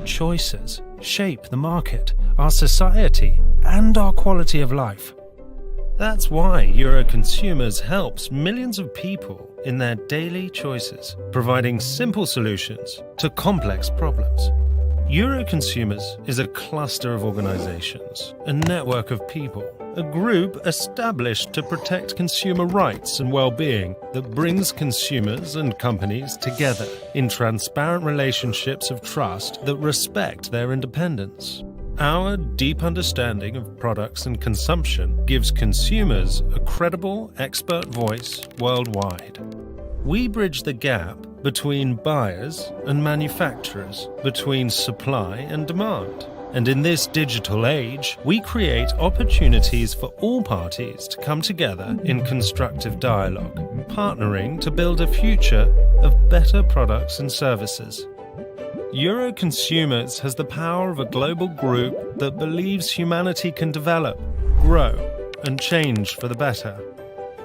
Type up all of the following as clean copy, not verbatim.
choices shape the market, our society, and our quality of life. That's why Euroconsumers helps millions of people in their daily choices, providing simple solutions to complex problems. Euroconsumers is a cluster of organizations, a network of people, a group established to protect consumer rights and well-being that brings consumers and companies together in transparent relationships of trust that respect their independence. Our deep understanding of products and consumption gives consumers a credible expert voice worldwide. We bridge the gap between buyers and manufacturers, between supply and demand. And in this digital age, we create opportunities for all parties to come together in constructive dialogue, partnering to build a future of better products and services. Euroconsumers has the power of a global group that believes humanity can develop, grow, and change for the better,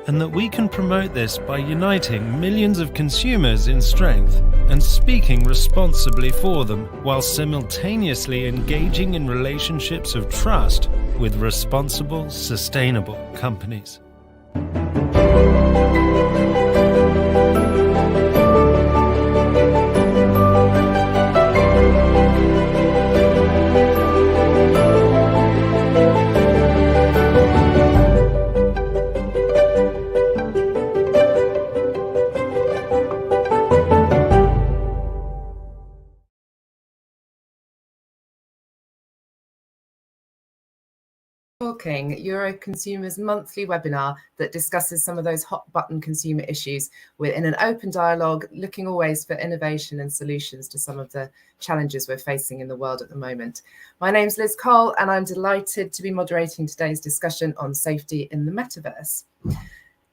and that we can promote this by uniting millions of consumers in strength and speaking responsibly for them while simultaneously engaging in relationships of trust with responsible, sustainable companies. Euroconsumers monthly webinar that discusses some of those hot button consumer issues. We're in an open dialogue, looking always for innovation and solutions to some of the challenges we're facing in the world at the moment. My name's Liz Cole, and I'm delighted to be moderating today's discussion on safety in the metaverse.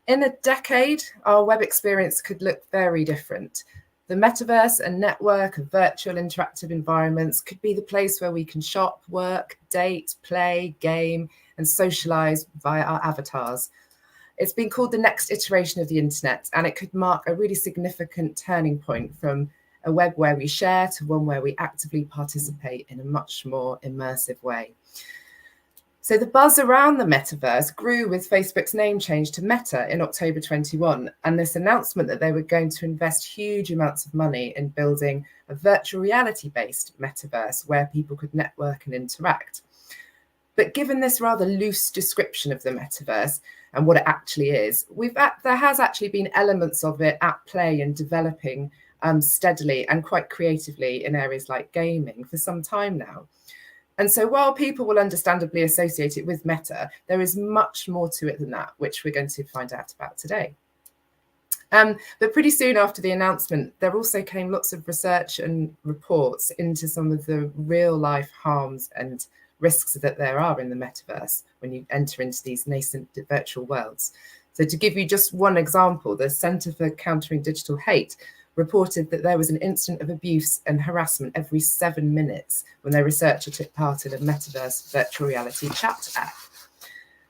In a decade, our web experience could look very different. The metaverse, a network of virtual interactive environments, could be the place where we can shop, work, date, play, game, and socialize via our avatars. It's been called the next iteration of the internet, and it could mark a really significant turning point from a web where we share to one where we actively participate in a much more immersive way. So the buzz around the metaverse grew with Facebook's name change to Meta in October 21, and this announcement that they were going to invest huge amounts of money in building a virtual reality-based metaverse where people could network and interact. But given this rather loose description of the metaverse and what it actually is, there has actually been elements of it at play and developing steadily and quite creatively in areas like gaming for some time now. And so while people will understandably associate it with Meta, there is much more to it than that, which we're going to find out about today. But pretty soon after the announcement, there also came lots of research and reports into some of the real life harms and risks that there are in the metaverse when you enter into these nascent virtual worlds. So to give you just one example, the Centre for Countering Digital Hate reported that there was an incident of abuse and harassment every 7 minutes when their researcher took part in a metaverse virtual reality chat app.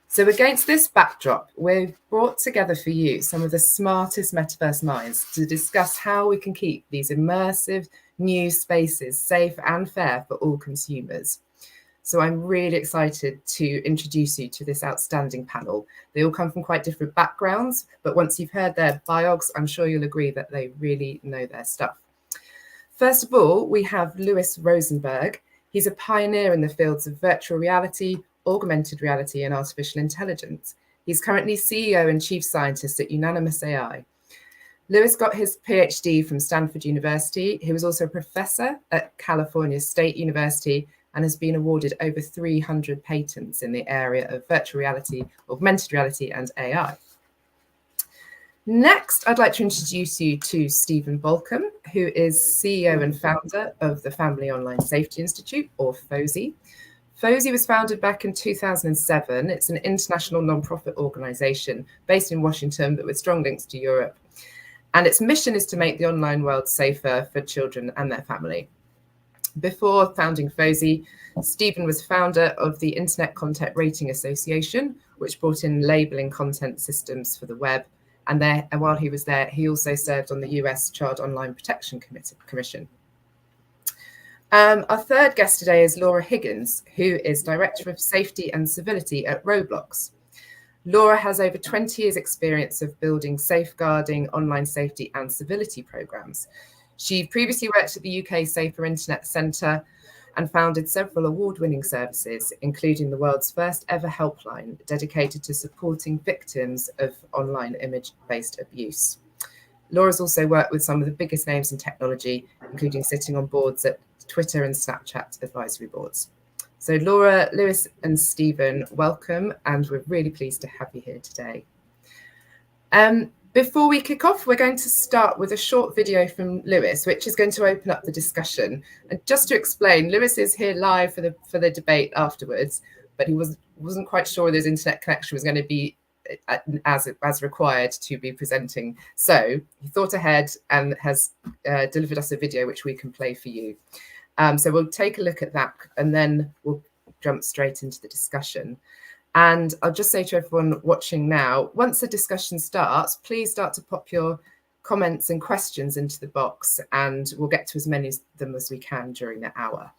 So against this backdrop, we've brought together for you some of the smartest metaverse minds to discuss how we can keep these immersive new spaces safe and fair for all consumers. So I'm really excited to introduce you to this outstanding panel. They all come from quite different backgrounds, but once you've heard their biogs, I'm sure you'll agree that they really know their stuff. First of all, we have Louis Rosenberg. He's a pioneer in the fields of virtual reality, augmented reality, and artificial intelligence. He's currently CEO and chief scientist at Unanimous AI. Louis got his PhD from Stanford University. He was also a professor at California State University and has been awarded over 300 patents in the area of virtual reality, augmented reality, and AI. Next, I'd like to introduce you to Stephen Bolcom, who is CEO and founder of the Family Online Safety Institute, or FOSI. FOSI was founded back in 2007. It's an international non-profit organization based in Washington, but with strong links to Europe. And its mission is to make the online world safer for children and their family. Before founding FOSI, Stephen was founder of the Internet Content Rating Association, which brought in labeling content systems for the web. And while he was there, he also served on the US Child Online Protection Commission. Our third guest today is Laura Higgins, who is Director of Safety and Civility at Roblox. Laura has over 20 years' experience of building safeguarding, online safety and civility programs. She previously worked at the UK Safer Internet Centre and founded several award-winning services, including the world's first ever helpline dedicated to supporting victims of online image-based abuse. Laura's also worked with some of the biggest names in technology, including sitting on boards at Twitter and Snapchat advisory boards. So Laura, Lewis and Stephen, welcome, and we're really pleased to have you here today. Before we kick off, we're going to start with a short video from Lewis, which is going to open up the discussion. And just to explain, Lewis is here live for the debate afterwards, but he wasn't quite sure whether his internet connection was going to be as required to be presenting. So he thought ahead and has delivered us a video which we can play for you. So we'll take a look at that and then we'll jump straight into the discussion. And I'll just say to everyone watching now, once the discussion starts, please start to pop your comments and questions into the box and we'll get to as many of them as we can during the hour.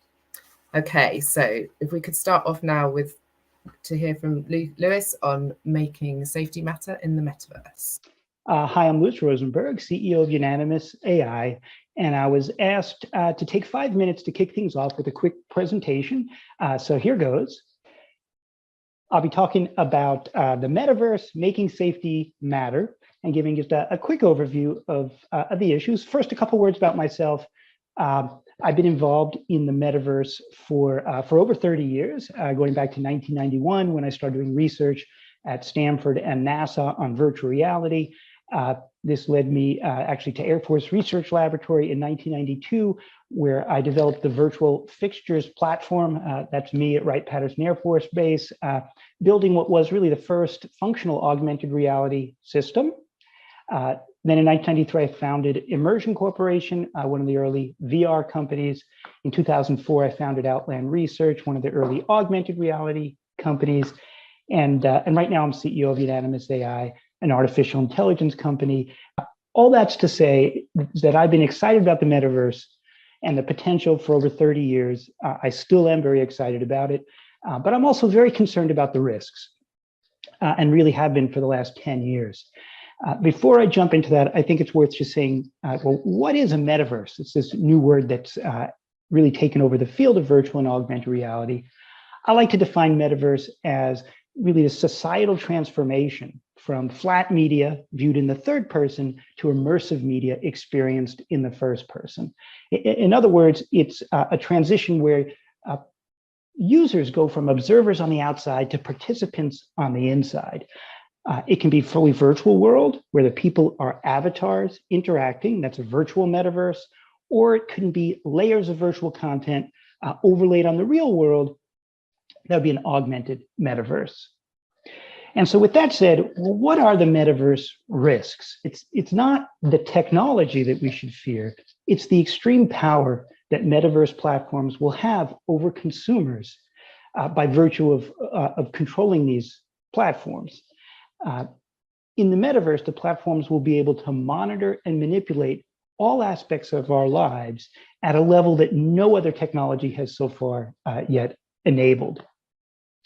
Okay, so if we could start off now to hear from Lewis on making safety matter in the metaverse. Hi, I'm Lewis Rosenberg, CEO of Unanimous AI, and I was asked to take 5 minutes to kick things off with a quick presentation. So here goes. I'll be talking about the metaverse, making safety matter, and giving just a quick overview of the issues. First, a couple words about myself. I've been involved in the metaverse for over 30 years, going back to 1991 when I started doing research at Stanford and NASA on virtual reality. This led me actually to Air Force Research Laboratory in 1992, where I developed the virtual fixtures platform. That's me at Wright-Patterson Air Force Base, building what was really the first functional augmented reality system. Then in 1993, I founded Immersion Corporation, one of the early VR companies. In 2004, I founded Outland Research, one of the early augmented reality companies. And right now I'm CEO of Unanimous AI, an artificial intelligence company. All that's to say that I've been excited about the metaverse and the potential for over 30 years. I still am very excited about it, but I'm also very concerned about the risks and really have been for the last 10 years. Before I jump into that, I think it's worth just saying, well, what is a metaverse? It's this new word that's really taken over the field of virtual and augmented reality. I like to define metaverse as really a societal transformation from flat media viewed in the third person to immersive media experienced in the first person. In other words, it's a transition where users go from observers on the outside to participants on the inside. It can be fully virtual world where the people are avatars interacting, that's a virtual metaverse, or it can be layers of virtual content overlaid on the real world. That would be an augmented metaverse. And so with that said, well, what are the metaverse risks? It's not the technology that we should fear, it's the extreme power that metaverse platforms will have over consumers by virtue of controlling these platforms. In the metaverse, the platforms will be able to monitor and manipulate all aspects of our lives at a level that no other technology has so far yet enabled.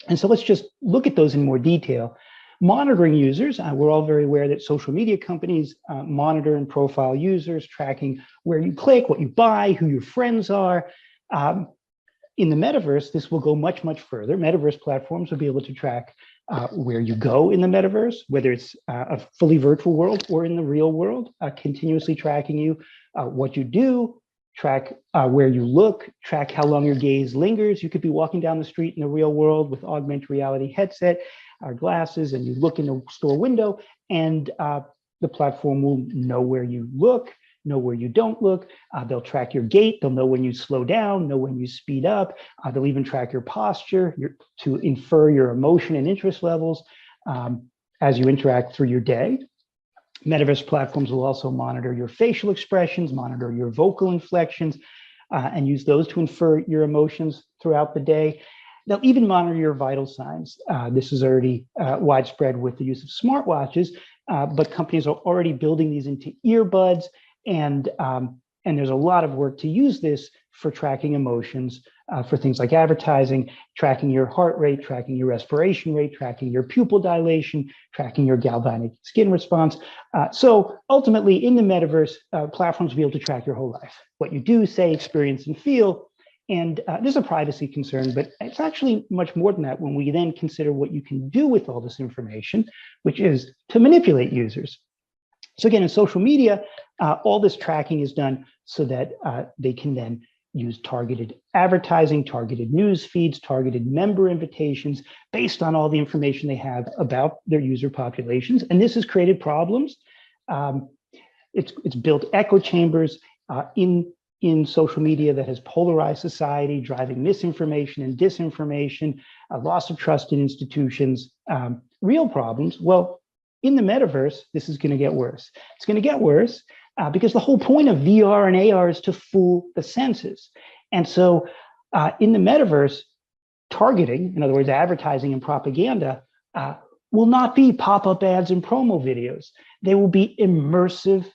And so let's just look at those in more detail. Monitoring users, we're all very aware that social media companies monitor and profile users, tracking where you click, what you buy, who your friends are. In the metaverse, this will go much, much further. Metaverse platforms will be able to track where you go in the metaverse, whether it's a fully virtual world or in the real world, continuously tracking you, what you do, track where you look, track how long your gaze lingers. You could be walking down the street in the real world with augmented reality headset or glasses, and you look in the store window, and the platform will know where you look, know where you don't look. They'll track your gait. They'll know when you slow down, know when you speed up. They'll even track your posture to infer your emotion and interest levels as you interact through your day. Metaverse platforms will also monitor your facial expressions, monitor your vocal inflections, and use those to infer your emotions throughout the day. They'll even monitor your vital signs. This is already widespread with the use of smartwatches, but companies are already building these into earbuds and And there's a lot of work to use this for tracking emotions, for things like advertising, tracking your heart rate, tracking your respiration rate, tracking your pupil dilation, tracking your galvanic skin response. So ultimately, in the metaverse, platforms will be able to track your whole life, what you do, say, experience, and feel. And there's a privacy concern, but it's actually much more than that when we then consider what you can do with all this information, which is to manipulate users. So again, in social media, all this tracking is done so that they can then use targeted advertising, targeted news feeds, targeted member invitations based on all the information they have about their user populations. And this has created problems. It's built echo chambers in social media that has polarized society, driving misinformation and disinformation, a loss of trust in institutions, real problems. Well, in the metaverse, this is going to get worse. It's going to get worse because the whole point of VR and AR is to fool the senses. And so in the metaverse, targeting, in other words, advertising and propaganda, will not be pop-up ads and promo videos. They will be immersive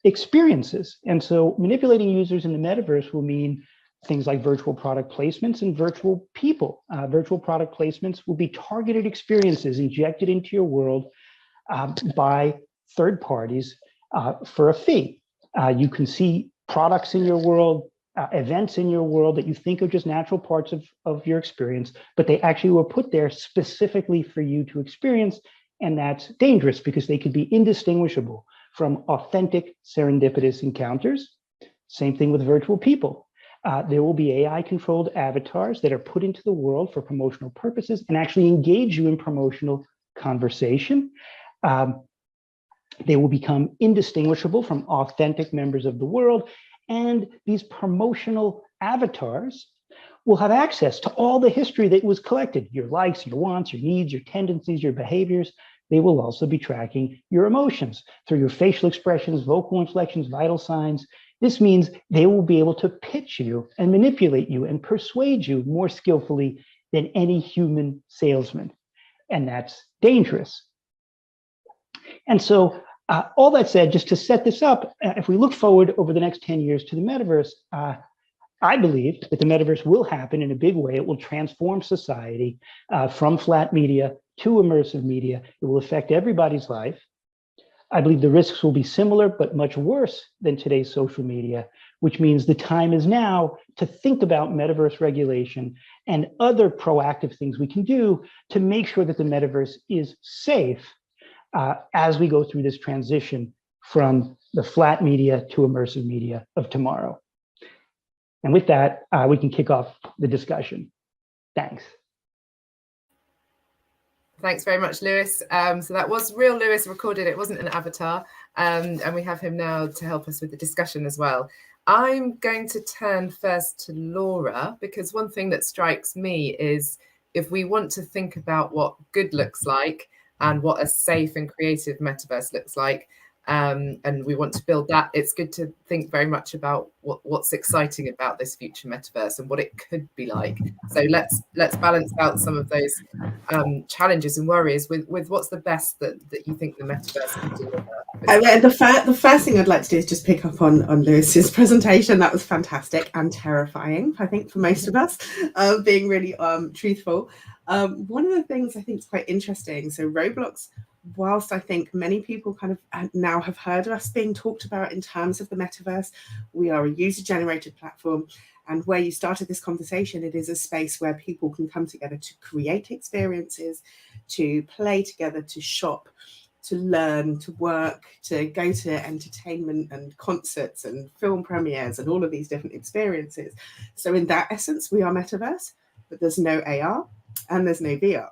experiences. And so manipulating users in the metaverse will mean things like virtual product placements and virtual people. Virtual product placements will be targeted experiences injected into your world by third parties for a fee. You can see products in your world, events in your world that you think are just natural parts of your experience, but they actually were put there specifically for you to experience. And that's dangerous because they could be indistinguishable from authentic serendipitous encounters. Same thing with virtual people. There will be AI-controlled avatars that are put into the world for promotional purposes and actually engage you in promotional conversation. They will become indistinguishable from authentic members of the world. And these promotional avatars will have access to all the history that was collected, your likes, your wants, your needs, your tendencies, your behaviors. They will also be tracking your emotions through your facial expressions, vocal inflections, vital signs. This means they will be able to pitch you and manipulate you and persuade you more skillfully than any human salesman. And that's dangerous. And so all that said, just to set this up, if we look forward over the next 10 years to the metaverse, I believe that the metaverse will happen in a big way. It will transform society from flat media to immersive media. It will affect everybody's life. I believe the risks will be similar, but much worse than today's social media, which means the time is now to think about metaverse regulation and other proactive things we can do to make sure that the metaverse is safe as we go through this transition from the flat media to immersive media of tomorrow. And with that, we can kick off the discussion. Thanks. Thanks very much, Lewis. So that was real Lewis recorded. It wasn't an avatar. And we have him now to help us with the discussion as well. I'm going to turn first to Laura, because one thing that strikes me is if we want to think about what good looks like and what a safe and creative metaverse looks like, and we want to build that, it's good to think very much about what's exciting about this future metaverse and what it could be like. So let's balance out some of those challenges and worries with what's the best that you think the metaverse can do. The first thing I'd like to do is just pick up on Lewis's presentation. That was fantastic and terrifying, I think, for most of us, being really truthful. One of the things I think is quite interesting, so Roblox, whilst I think many people kind of now have heard of us being talked about in terms of the metaverse, we are a user-generated platform. And where you started this conversation, it is a space where people can come together to create experiences, to play together, to shop, to learn, to work, to go to entertainment and concerts and film premieres and all of these different experiences. So in that essence, we are metaverse, but there's no AR and there's no VR.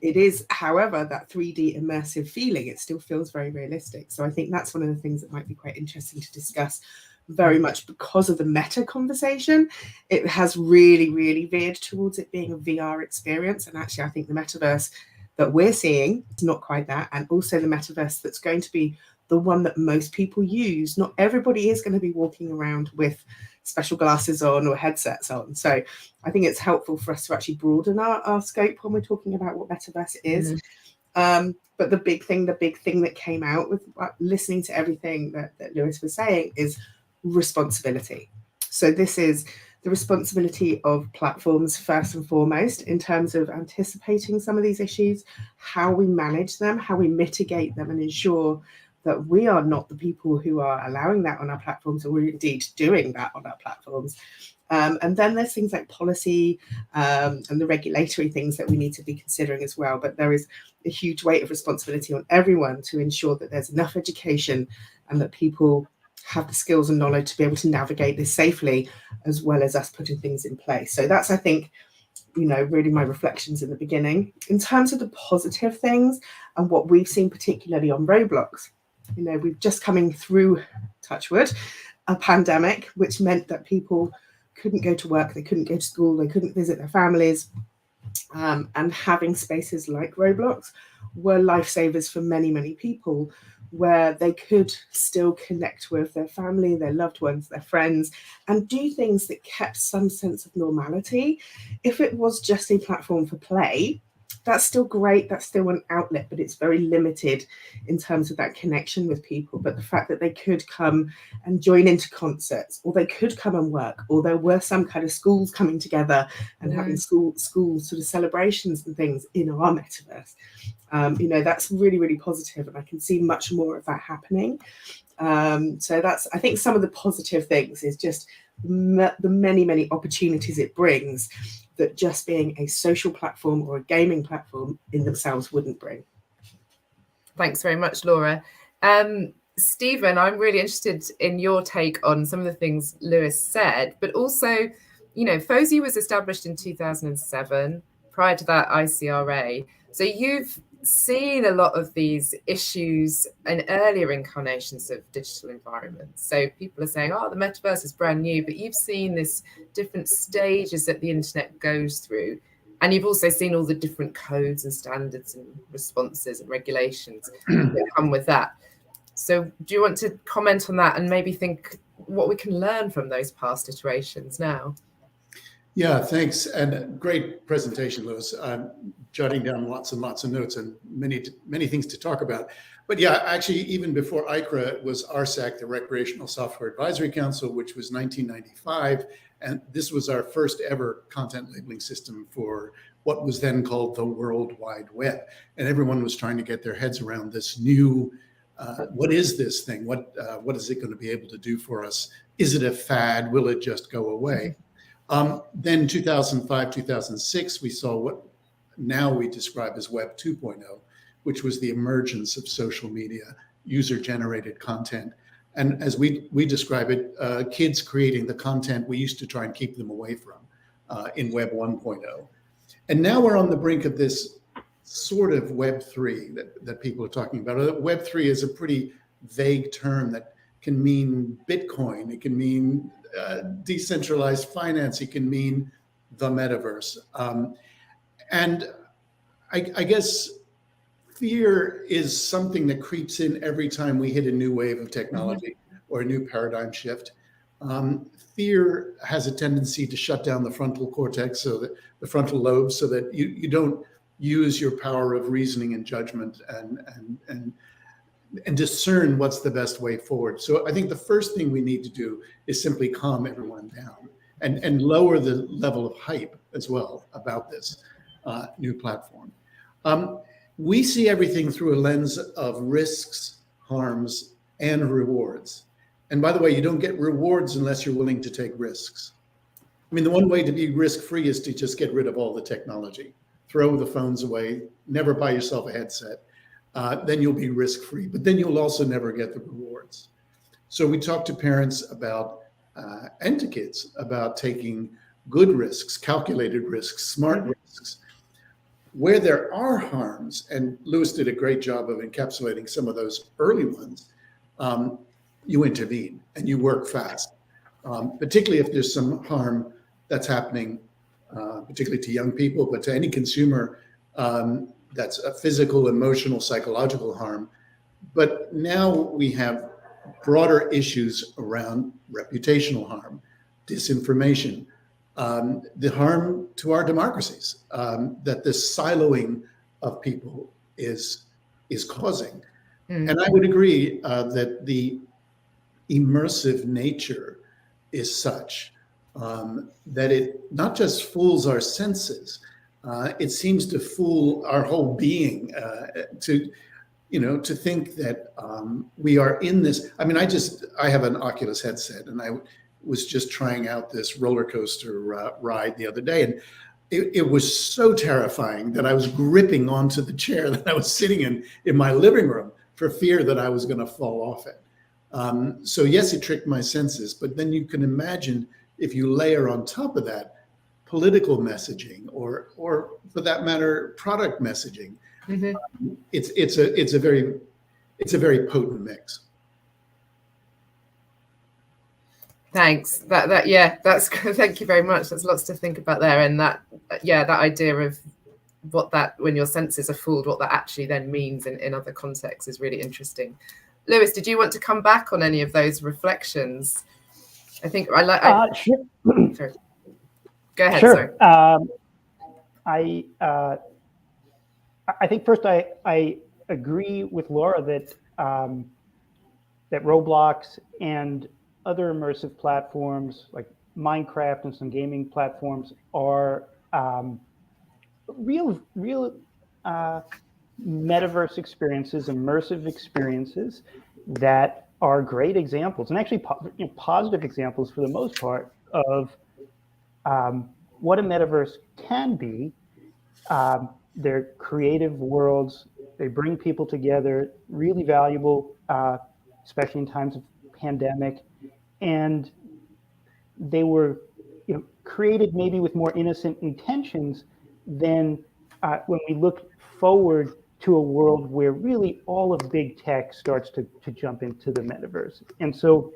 It is, however, that 3D immersive feeling. It still feels very realistic. So I think that's one of the things that might be quite interesting to discuss, very much because of the meta conversation. It has really, really veered towards it being a VR experience. And actually, I think the metaverse that we're seeing is not quite that. And also the metaverse that's going to be the one that most people use. Not everybody is going to be walking around with special glasses on or headsets on. So I think it's helpful for us to actually broaden our scope when we're talking about what metaverse is. But the big thing that came out with listening to everything that Lewis was saying is responsibility. So this is the responsibility of platforms first and foremost in terms of anticipating some of these issues, how we manage them, how we mitigate them, and ensure that we are not the people who are allowing that on our platforms, or we're indeed doing that on our platforms. And then there's things like policy and the regulatory things that we need to be considering as well. But there is a huge weight of responsibility on everyone to ensure that there's enough education and that people have the skills and knowledge to be able to navigate this safely, as well as us putting things in place. So that's, I think, really my reflections in the beginning. In terms of the positive things and what we've seen particularly on Roblox, we've just coming through, touch wood, a pandemic, which meant that people couldn't go to work, they couldn't go to school, they couldn't visit their families. And having spaces like Roblox were lifesavers for many, many people, where they could still connect with their family, their loved ones, their friends, and do things that kept some sense of normality. If it was just a platform for play, that's still great, that's still an outlet, but it's very limited in terms of that connection with people. But the fact that they could come and join into concerts, or they could come and work, or there were some kind of schools coming together and having school sort of celebrations and things in our metaverse, that's really, really positive, and I can see much more of that happening. So that's, I think, some of the positive things is just the many, many opportunities it brings that just being a social platform or a gaming platform in themselves wouldn't bring. Thanks very much, Laura. Stephen, I'm really interested in your take on some of the things Lewis said, but also, FOSI was established in 2007. Prior to that, ICRA. So you've seen a lot of these issues in earlier incarnations of digital environments. So people are saying, the metaverse is brand new, but you've seen this different stages that the internet goes through. And you've also seen all the different codes and standards and responses and regulations that come with that. So do you want to comment on that and maybe think what we can learn from those past iterations now? Yeah, thanks. And a great presentation, Lewis. I'm jotting down lots and lots of notes and many things to talk about. But yeah, actually, even before ICRA, it was RSAC, the Recreational Software Advisory Council, which was 1995. And this was our first ever content labeling system for what was then called the World Wide Web. And everyone was trying to get their heads around this new, what is this thing? What is it going to be able to do for us? Is it a fad? Will it just go away? Then 2005, 2006, we saw what now we describe as Web 2.0, which was the emergence of social media, user-generated content. And as we describe it, kids creating the content we used to try and keep them away from in Web 1.0. And now we're on the brink of this sort of Web 3 that people are talking about. Web 3 is a pretty vague term that can mean Bitcoin, it can mean decentralized finance, it can mean the metaverse. And I guess fear is something that creeps in every time we hit a new wave of technology or a new paradigm shift. Fear has a tendency to shut down the frontal cortex, so that the frontal lobes, so that you don't use your power of reasoning and judgment and discern what's the best way forward. So I think the first thing we need to do is simply calm everyone down and lower the level of hype as well about this new platform. We see everything through a lens of risks, harms, and rewards. And by the way, you don't get rewards unless you're willing to take risks. I mean, the one way to be risk-free is to just get rid of all the technology, throw the phones away, never buy yourself a headset. Then you'll be risk-free, but then you'll also never get the rewards. So we talk to parents about, and to kids, about taking good risks, calculated risks, smart risks. Where there are harms, and Lewis did a great job of encapsulating some of those early ones, you intervene and you work fast, particularly if there's some harm that's happening, particularly to young people, but to any consumer, that's a physical, emotional, psychological harm. But now we have broader issues around reputational harm, disinformation, the harm to our democracies that this siloing of people is causing. And I would agree that the immersive nature is such that it not just fools our senses, it seems to fool our whole being to think that we are in this. I mean, I have an Oculus headset, and I was just trying out this roller coaster ride the other day, and it was so terrifying that I was gripping onto the chair that I was sitting in my living room for fear that I was going to fall off it. So yes, it tricked my senses, but then you can imagine if you layer on top of that political messaging, or for that matter, product messaging. Mm-hmm. It's a very potent mix. Thanks. That's thank you very much. There's lots to think about there, and that idea of what that, when your senses are fooled, what that actually then means in other contexts is really interesting. Lewis, did you want to come back on any of those reflections? I think sure. Sorry. Go ahead. Sure. Sorry. I think first I agree with Laura that that Roblox and other immersive platforms like Minecraft and some gaming platforms are real metaverse experiences, immersive experiences that are great examples, and actually positive examples for the most part of what a metaverse can be. They're creative worlds. They bring people together, really valuable, especially in times of pandemic. And they were created maybe with more innocent intentions than when we look forward to a world where really all of big tech starts to jump into the metaverse. And so,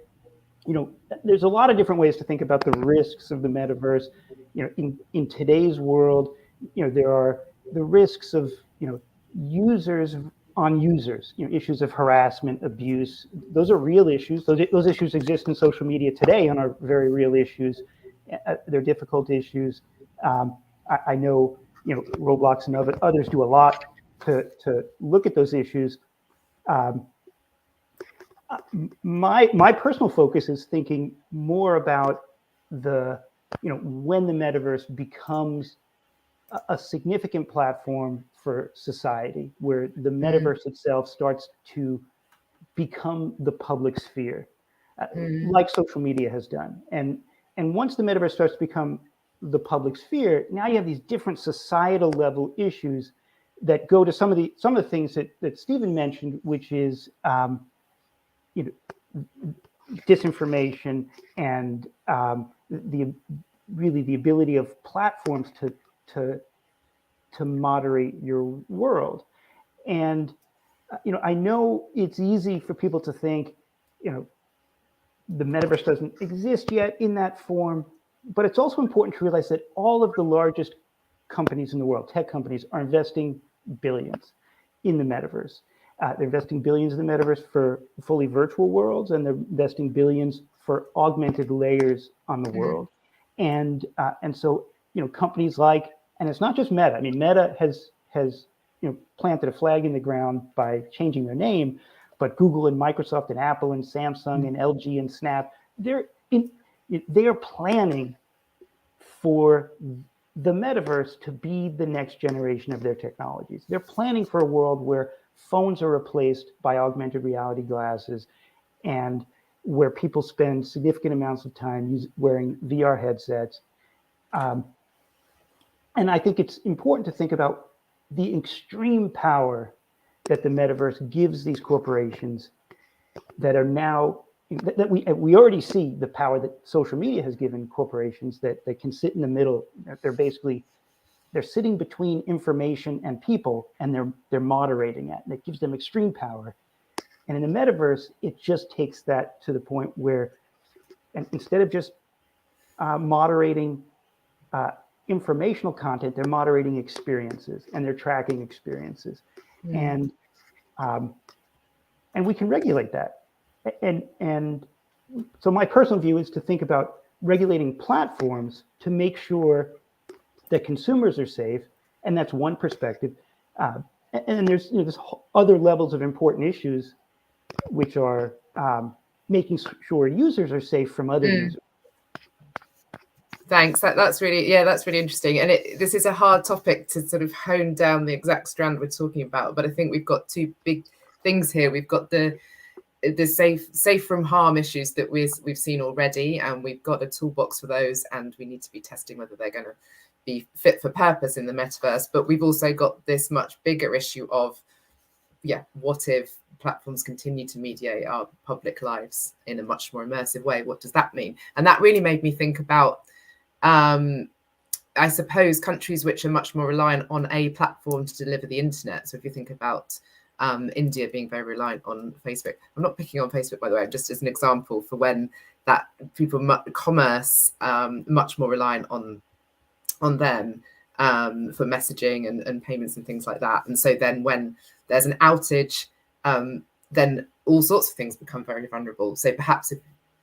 there's a lot of different ways to think about the risks of the metaverse. In today's world, there are the risks of users on users, issues of harassment, abuse. Those are real issues. Those issues exist in social media today and are very real issues. They're difficult issues. I know Roblox and others do a lot to look at those issues. My personal focus is thinking more about when the metaverse becomes a significant platform for society, where the metaverse itself starts to become the public sphere, like social media has done. And once the metaverse starts to become the public sphere, now you have these different societal level issues that go to some of the things that Stephen mentioned, which is disinformation and the ability of platforms to moderate your world. And I know it's easy for people to think the metaverse doesn't exist yet in that form, but it's also important to realize that all of the largest companies in the world, tech companies, are investing billions in the metaverse. They're investing billions in the metaverse for fully virtual worlds, and they're investing billions for augmented layers on the world. And so companies like, and it's not just Meta. I mean, Meta has planted a flag in the ground by changing their name, but Google and Microsoft and Apple and Samsung and LG and Snap, they are planning for the metaverse to be the next generation of their technologies. They're planning for a world where phones are replaced by augmented reality glasses, and where people spend significant amounts of time wearing VR headsets. And I think it's important to think about the extreme power that the metaverse gives these corporations that are now, that we already see the power that social media has given corporations that can sit in the middle. They're sitting between information and people, and they're moderating it. And it gives them extreme power. And in the metaverse, it just takes that to the point where, and instead of just moderating informational content, they're moderating experiences, and they're tracking experiences. And we can regulate that. And so my personal view is to think about regulating platforms to make sure that consumers are safe, and that's one perspective. And there's other levels of important issues, which are making sure users are safe from other users. Thanks. That's really interesting. And this is a hard topic to sort of hone down the exact strand we're talking about. But I think we've got two big things here. We've got the safe from harm issues that we've seen already, and we've got a toolbox for those, and we need to be testing whether they're going to be fit for purpose in the metaverse. But we've also got this much bigger issue of, what if platforms continue to mediate our public lives in a much more immersive way? What does that mean? And that really made me think about, I suppose, countries which are much more reliant on a platform to deliver the internet. So if you think about India being very reliant on Facebook. I'm not picking on Facebook, by the way, just as an example for when that commerce much more reliant on them for messaging and payments and things like that. And so then when there's an outage, then all sorts of things become very vulnerable. So perhaps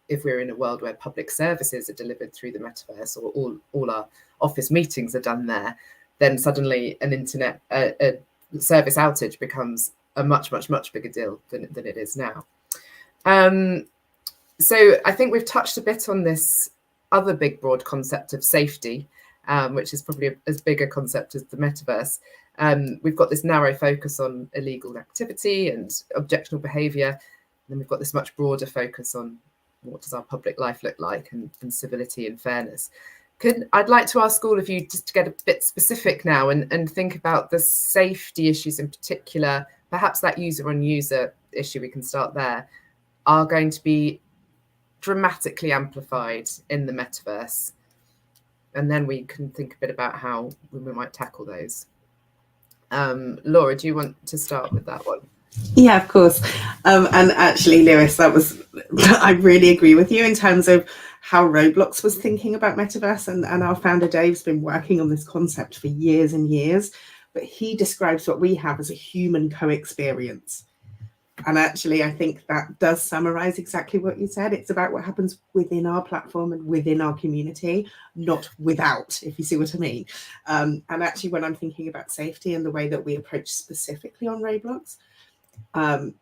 if we're in a world where public services are delivered through the metaverse, or all our office meetings are done there, then suddenly an internet a service outage becomes a much bigger deal than it is now. So I think we've touched a bit on this other big broad concept of safety, which is probably as big a concept as the metaverse. We've got this narrow focus on illegal activity and objectionable behaviour. And then we've got this much broader focus on what does our public life look like, and civility and fairness. I'd like to ask all of you just to get a bit specific now and think about the safety issues in particular. Perhaps that user-on-user issue, we can start there, are going to be dramatically amplified in the metaverse. And then we can think a bit about how we might tackle those. Laura, do you want to start with that one? Yeah, of course. And actually, Lewis, I really agree with you in terms of how Roblox was thinking about metaverse, and our founder Dave's been working on this concept for years and years, but he describes what we have as a human co-experience. And actually, I think that does summarize exactly what you said. It's about what happens within our platform and within our community, not without, if you see what I mean. And actually, when I'm thinking about safety and the way that we approach specifically on Roblox,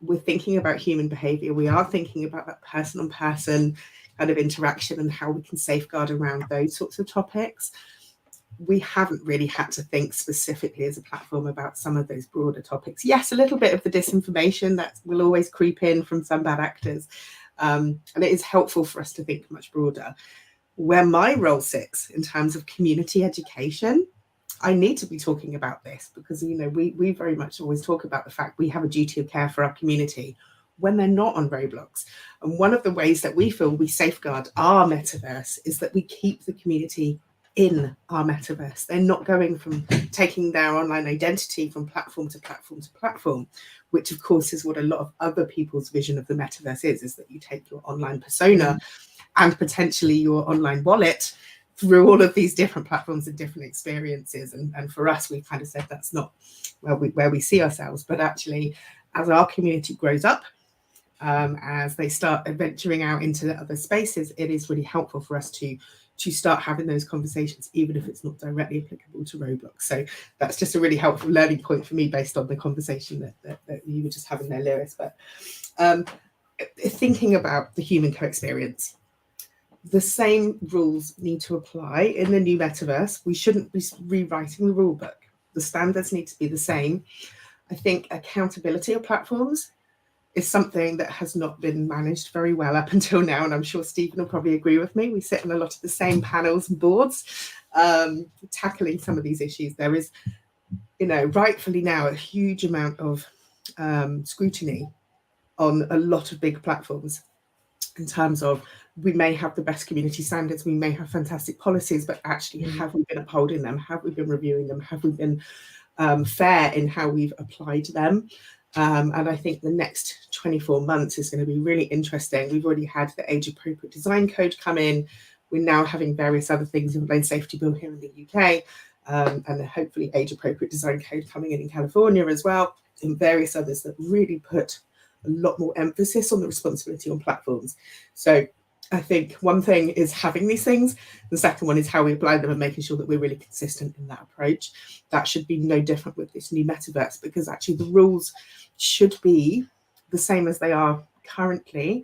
we're thinking about human behavior. We are thinking about that person-on-person kind of interaction and how we can safeguard around those sorts of topics. We haven't really had to think specifically as a platform about some of those broader topics. Yes, a little bit of the disinformation that will always creep in from some bad actors. And it is helpful for us to think much broader. Where my role sits in terms of community education, I need to be talking about this because, you know, we very much always talk about the fact we have a duty of care for our community when they're not on Roblox. And one of the ways that we feel we safeguard our metaverse is that we keep the community in our metaverse. They're not going from taking their online identity from platform to platform to platform, which of course is what a lot of other people's vision of the metaverse is that you take your online persona and potentially your online wallet through all of these different platforms and different experiences. And for us, we kind of said that's not where we see ourselves. But actually, as our community grows up, as they start venturing out into other spaces, it is really helpful for us to start having those conversations, even if it's not directly applicable to Roblox. So that's just a really helpful learning point for me based on the conversation that you were just having there, Lewis. But thinking about the human co-experience, the same rules need to apply in the new metaverse. We shouldn't be rewriting the rule book. The standards need to be the same. I think accountability of platforms is something that has not been managed very well up until now. And I'm sure Stephen will probably agree with me. We sit in a lot of the same panels and boards tackling some of these issues. There is, you know, rightfully now a huge amount of scrutiny on a lot of big platforms in terms of we may have the best community standards, we may have fantastic policies, but actually have we been upholding them? Have we been reviewing them? Have we been fair in how we've applied them? And I think the next 24 months is going to be really interesting. We've already had the age-appropriate design code come in. We're now having various other things in the safety bill here in the UK, and hopefully age-appropriate design code coming in California as well, and various others that really put a lot more emphasis on the responsibility on platforms. So I think one thing is having these things. The second one is how we apply them and making sure that we're really consistent in that approach. That should be no different with this new metaverse, because actually the rules should be the same as they are currently.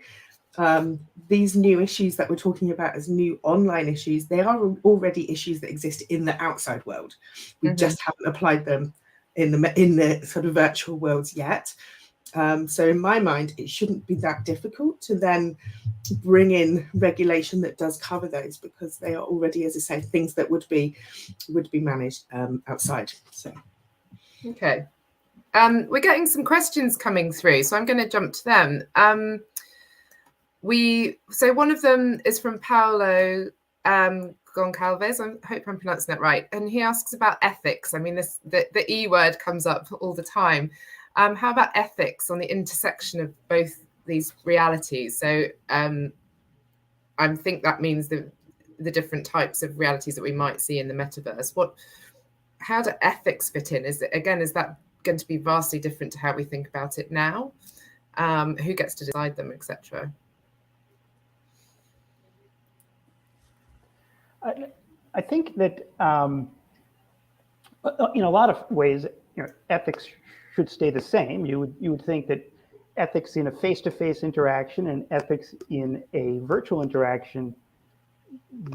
these new issues that we're talking about as new online issues, they are already issues that exist in the outside world. We just haven't applied them in the sort of virtual worlds yet. So in my mind, it shouldn't be that difficult to then bring in regulation that does cover those, because they are already, as I say, things that would be managed outside. So, okay, we're getting some questions coming through, so I'm going to jump to them. So one of them is from Paolo Goncalves. I hope I'm pronouncing that right, and he asks about ethics. I mean, the E word comes up all the time. How about ethics on the intersection of both these realities? So I think that means the different types of realities that we might see in the metaverse. How do ethics fit in? Is that going to be vastly different to how we think about it now? Who gets to decide them, etc.? I think that in a lot of ways, ethics should stay the same. You would think that ethics in a face-to-face interaction and ethics in a virtual interaction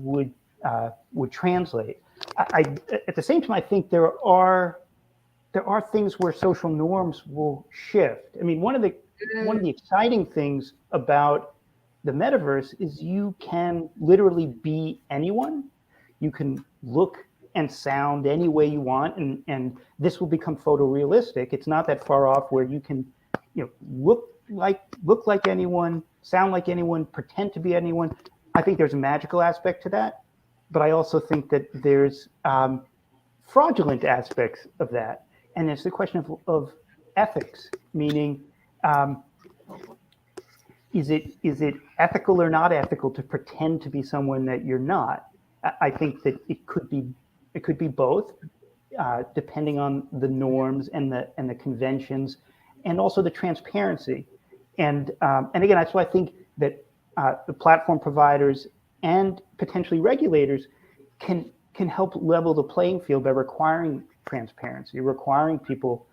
would translate. At the same time, I think there are things where social norms will shift. I mean, one of the exciting things about the metaverse is you can literally be anyone. You can look and sound any way you want, and this will become photorealistic. It's not that far off where you can, look like anyone, sound like anyone, pretend to be anyone. I think there's a magical aspect to that, but I also think that there's fraudulent aspects of that, and it's the question of ethics, meaning is it ethical or not ethical to pretend to be someone that you're not? I think that it could be both, depending on the norms and the conventions, and also the transparency. And again, that's why I think that the platform providers and potentially regulators can help level the playing field by requiring transparency, requiring people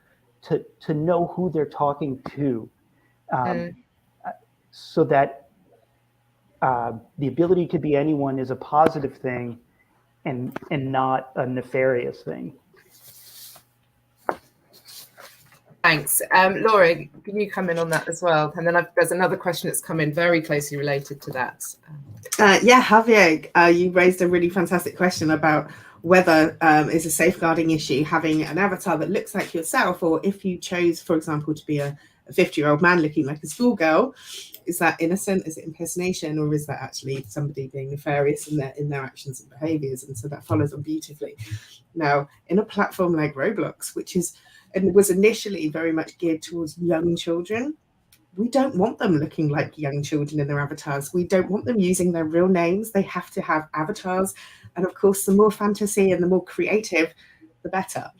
to know who they're talking to, so that the ability to be anyone is a positive thing and not a nefarious thing. Thanks. Laura, can you come in on that as well? And then there's another question that's come in very closely related to that. Yeah, Javier, you raised a really fantastic question about whether it's a safeguarding issue having an avatar that looks like yourself, or if you chose, for example, to be a 50-year-old man looking like a schoolgirl, is that innocent? Is it impersonation, or is that actually somebody being nefarious in their actions and behaviors? And so that follows on beautifully. Now, in a platform like Roblox, which was initially very much geared towards young children, we don't want them looking like young children in their avatars. We don't want them using their real names. They have to have avatars. And of course, the more fantasy and the more creative, the better.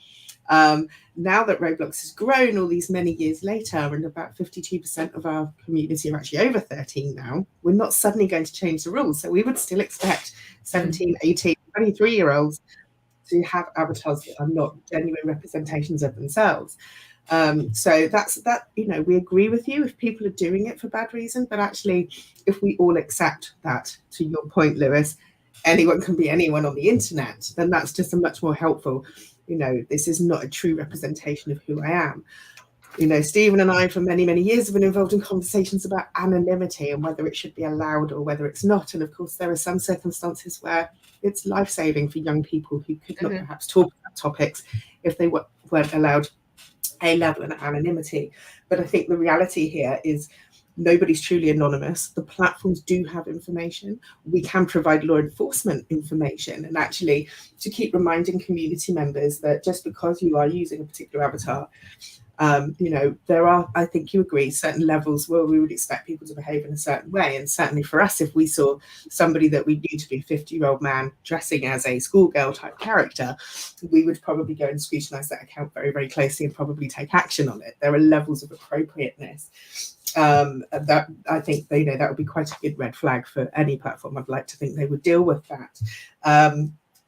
Now that Roblox has grown all these many years later, and about 52% of our community are actually over 13 now, we're not suddenly going to change the rules. So we would still expect 17, 18, 23-year-olds to have avatars that are not genuine representations of themselves. So that's that, we agree with you if people are doing it for bad reason, but actually, if we all accept that, to your point, Lewis, anyone can be anyone on the internet, then that's just a much more helpful, this is not a true representation of who I am. Stephen and I, for many, many years, have been involved in conversations about anonymity and whether it should be allowed or whether it's not. And of course, there are some circumstances where it's life-saving for young people who could not perhaps talk about topics if they weren't allowed a level of anonymity. But I think the reality here is nobody's truly anonymous. The platforms do have information. We can provide law enforcement information, and actually to keep reminding community members that just because you are using a particular avatar, there are, I think you agree, certain levels where we would expect people to behave in a certain way. And certainly for us, if we saw somebody that we knew to be a 50-year-old man dressing as a schoolgirl type character, we would probably go and scrutinize that account very, very closely and probably take action on it. There are levels of appropriateness that I think that would be quite a good red flag for any platform. I'd like to think they would deal with that.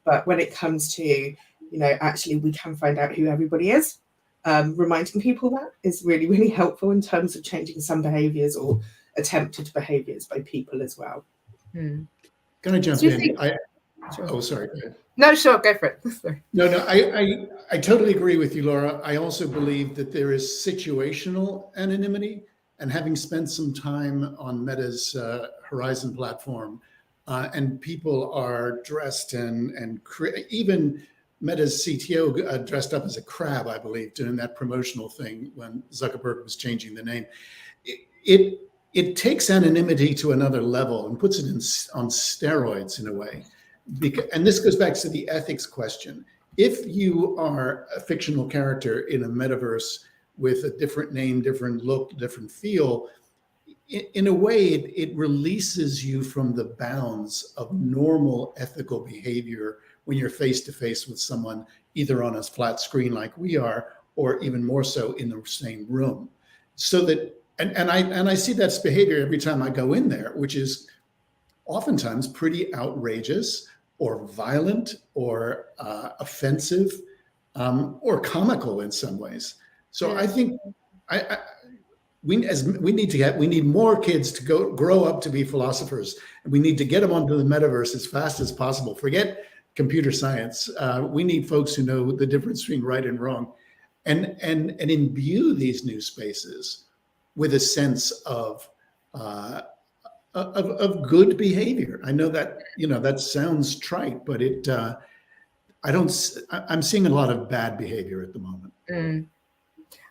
But when it comes to, actually we can find out who everybody is. Reminding people that is really, really helpful in terms of changing some behaviors or attempted behaviors by people as well. Hmm. Can I jump Do you in? think- Sure. Oh, sorry. Go ahead. No, sure, go for it. Sorry. No, I totally agree with you, Laura. I also believe that there is situational anonymity, and having spent some time on Meta's Horizon platform, and people are dressed and even Meta's CTO dressed up as a crab, I believe, doing that promotional thing when Zuckerberg was changing the name. It takes anonymity to another level and puts it on steroids in a way. And this goes back to the ethics question. If you are a fictional character in a metaverse with a different name, different look, different feel, in a way, it releases you from the bounds of normal ethical behavior when you're face to face with someone, either on a flat screen like we are, or even more so in the same room. So that, and I see that behavior every time I go in there, which is oftentimes pretty outrageous or violent or offensive or comical in some ways. So I think we need more kids to grow up to be philosophers, and we need to get them onto the metaverse as fast as possible. Forget computer science. We need folks who know the difference between right and wrong, and imbue these new spaces with a sense of good behavior. I know that, that sounds trite, but I'm seeing a lot of bad behavior at the moment.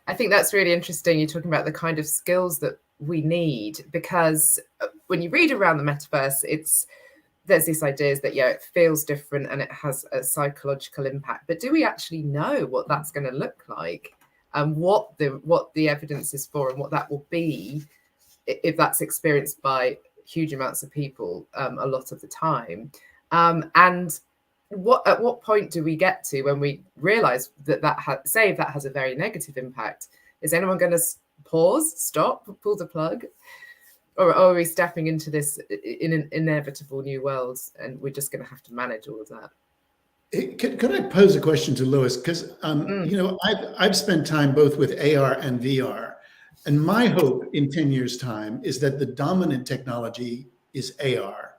I think that's really interesting. You're talking about the kind of skills that we need, because when you read around the metaverse, there's these ideas that, it feels different and it has a psychological impact. But do we actually know what that's going to look like, and what the evidence is for, and what that will be if that's experienced by huge amounts of people a lot of the time? And at what point do we get to when we realize that if that has a very negative impact? Is anyone going to pause, stop, pull the plug? Or are we stepping into this in an inevitable new world, and we're just going to have to manage all of that? Could I pose a question to Lewis? Because I've spent time both with AR and VR, and my hope in 10 years' time is that the dominant technology is AR,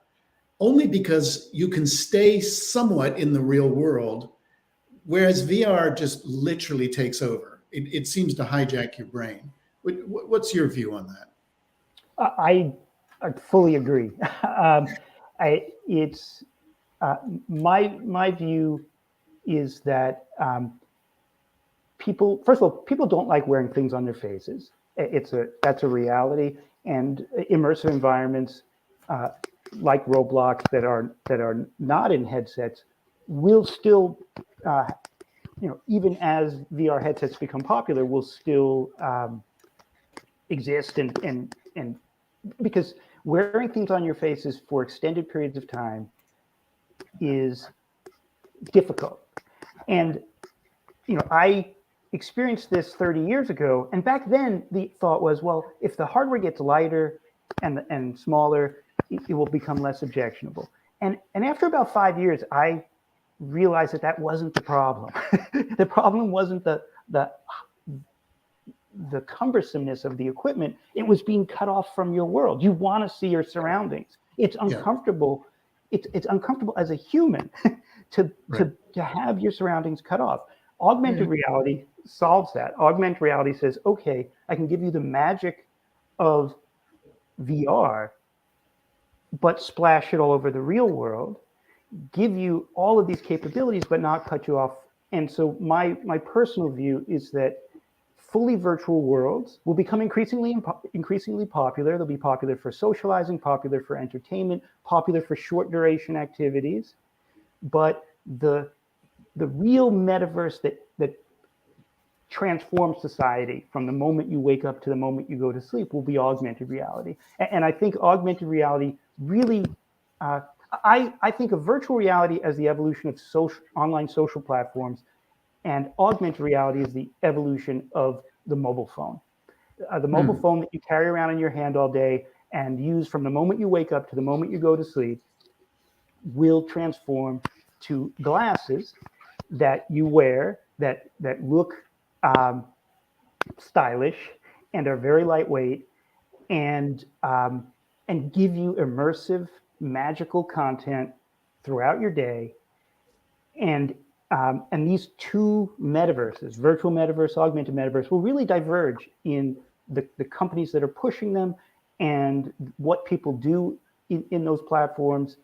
only because you can stay somewhat in the real world, whereas VR just literally takes over. It seems to hijack your brain. What's your view on that? I fully agree. My view is that people don't like wearing things on their faces. That's a reality, and immersive environments like Roblox that are not in headsets will still, even as VR headsets become popular, will still exist, and because wearing things on your faces for extended periods of time is difficult. And I experienced this 30 years ago, and back then the thought was, well, if the hardware gets lighter and smaller, it will become less objectionable. And after about 5 years, I realized that wasn't the problem. The problem wasn't the cumbersomeness of the equipment. It was being cut off from your world. You want to see your surroundings. It's uncomfortable. It's uncomfortable as a human to have your surroundings cut off. Augmented reality solves that. Augmented reality says, okay, I can give you the magic of VR, but splash it all over the real world, give you all of these capabilities, but not cut you off. And so my personal view is that fully virtual worlds will become increasingly popular. They'll be popular for socializing, popular for entertainment, popular for short duration activities. But the real metaverse that transforms society from the moment you wake up to the moment you go to sleep will be augmented reality. And I think augmented reality really, I think of virtual reality as the evolution of online social platforms, and augmented reality is the evolution of the mobile phone. The mobile phone that you carry around in your hand all day and use from the moment you wake up to the moment you go to sleep will transform to glasses that you wear that look stylish and are very lightweight and give you immersive, magical content throughout your day. And these two metaverses, virtual metaverse, augmented metaverse, will really diverge in the companies that are pushing them and what people do in those platforms.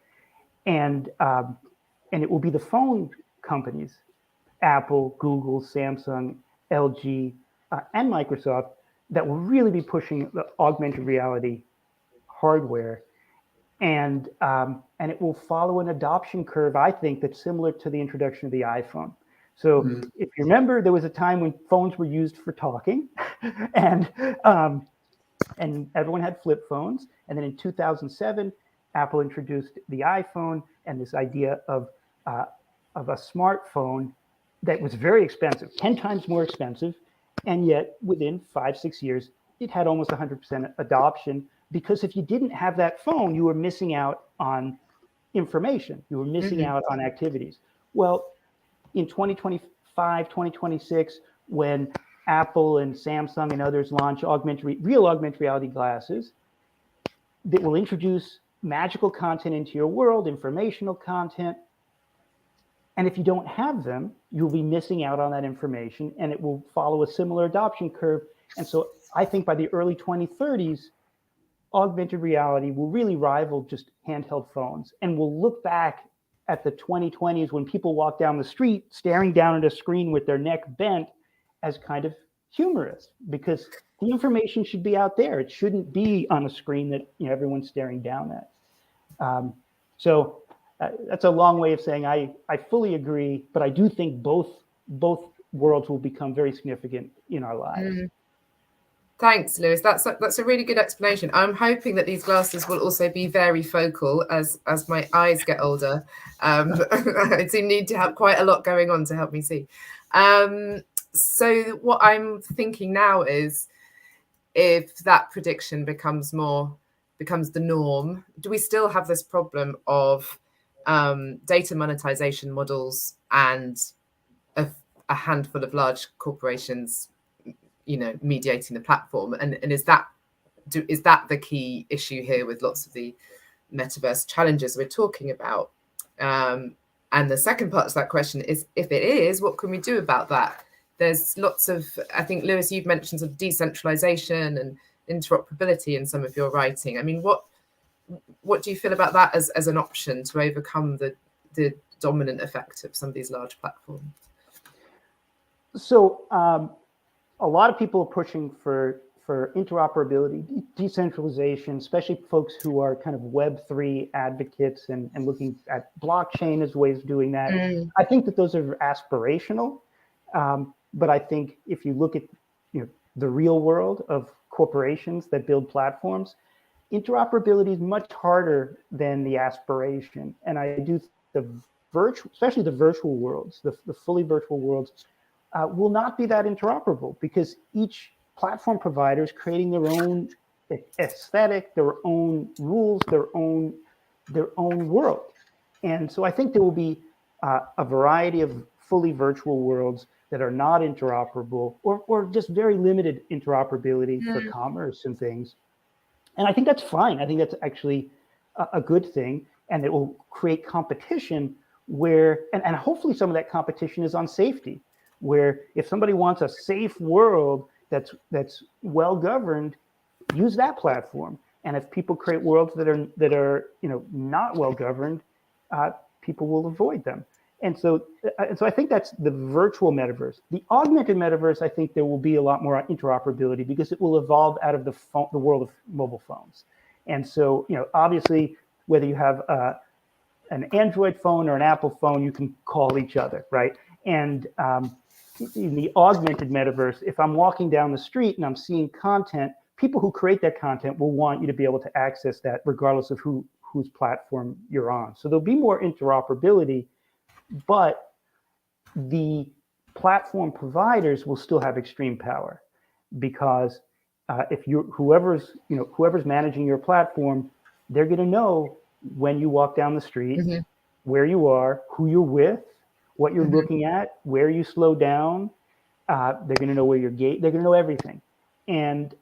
And it will be the phone companies, Apple, Google, Samsung, LG, and Microsoft, that will really be pushing the augmented reality hardware. And it will follow an adoption curve, I think, that's similar to the introduction of the iPhone. So if you remember, there was a time when phones were used for talking, and everyone had flip phones. And then in 2007, Apple introduced the iPhone and this idea of a smartphone that was very expensive, 10 times more expensive. And yet within 5-6 years, it had almost 100% adoption, because if you didn't have that phone, you were missing out on information. You were missing out on activities. Well, in 2025, 2026, when Apple and Samsung and others launch real augmented reality glasses that will introduce magical content into your world, informational content. And if you don't have them, you'll be missing out on that information, and it will follow a similar adoption curve. And so I think by the early 2030s, augmented reality will really rival just handheld phones. And we'll look back at the 2020s when people walk down the street staring down at a screen with their neck bent as kind of humorous, because the information should be out there. It shouldn't be on a screen that everyone's staring down at. So that's a long way of saying I fully agree, but I do think both worlds will become very significant in our lives. Thanks, Lewis. That's a really good explanation. I'm hoping that these glasses will also be very focal as my eyes get older. I do need to have quite a lot going on to help me see. So what I'm thinking now is, if that prediction becomes the norm, do we still have this problem of data monetization models and a handful of large corporations mediating the platform, and is that the key issue here with lots of the metaverse challenges we're talking about? And the second part of that question is, if it is, what can we do about that? There's lots of, I think, Lewis, you've mentioned sort of decentralization and interoperability in some of your writing. I mean, what do you feel about that as an option to overcome the dominant effect of some of these large platforms? So a lot of people are pushing for interoperability, decentralization, especially folks who are kind of Web3 advocates and looking at blockchain as ways of doing that. I think that those are aspirational, but I think if you look at the real world of corporations that build platforms, interoperability is much harder than the aspiration. And I do especially the virtual worlds, the fully virtual worlds, will not be that interoperable, because each platform provider is creating their own aesthetic, their own rules, their own world. And so I think there will be a variety of fully virtual worlds that are not interoperable, or just very limited interoperability for commerce and things. And I think that's fine. I think that's actually a good thing. And it will create competition where, and hopefully some of that competition is on safety, where if somebody wants a safe world that's well governed, use that platform. And if people create worlds that are not well governed, people will avoid them. And so I think that's the virtual metaverse. The augmented metaverse, I think there will be a lot more interoperability, because it will evolve out of the world of mobile phones. And so, obviously, whether you have an Android phone or an Apple phone, you can call each other, right? And in the augmented metaverse, if I'm walking down the street and I'm seeing content, people who create that content will want you to be able to access that regardless of whose platform you're on. So there'll be more interoperability, but the platform providers will still have extreme power, because if whoever's managing your platform, they're going to know when you walk down the street, where you are, who you're with, what you're looking at, where you slow down. They're going to know where you're they're going to know everything. and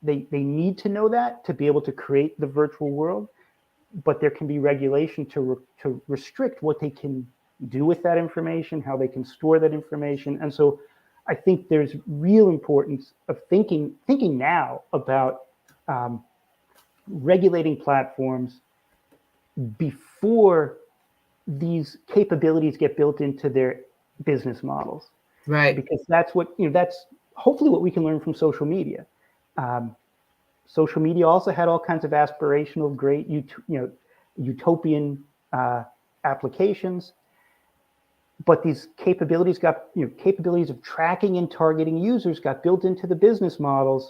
they need to know that to be able to create the virtual world. But there can be regulation to restrict what they can do with that information, how they can store that information. And so I think there's real importance of thinking now about regulating platforms before these capabilities get built into their business models. Right. Because that's what, that's hopefully what we can learn from social media. Social media also had all kinds of aspirational, great, utopian applications, but these capabilities capabilities of tracking and targeting users got built into the business models,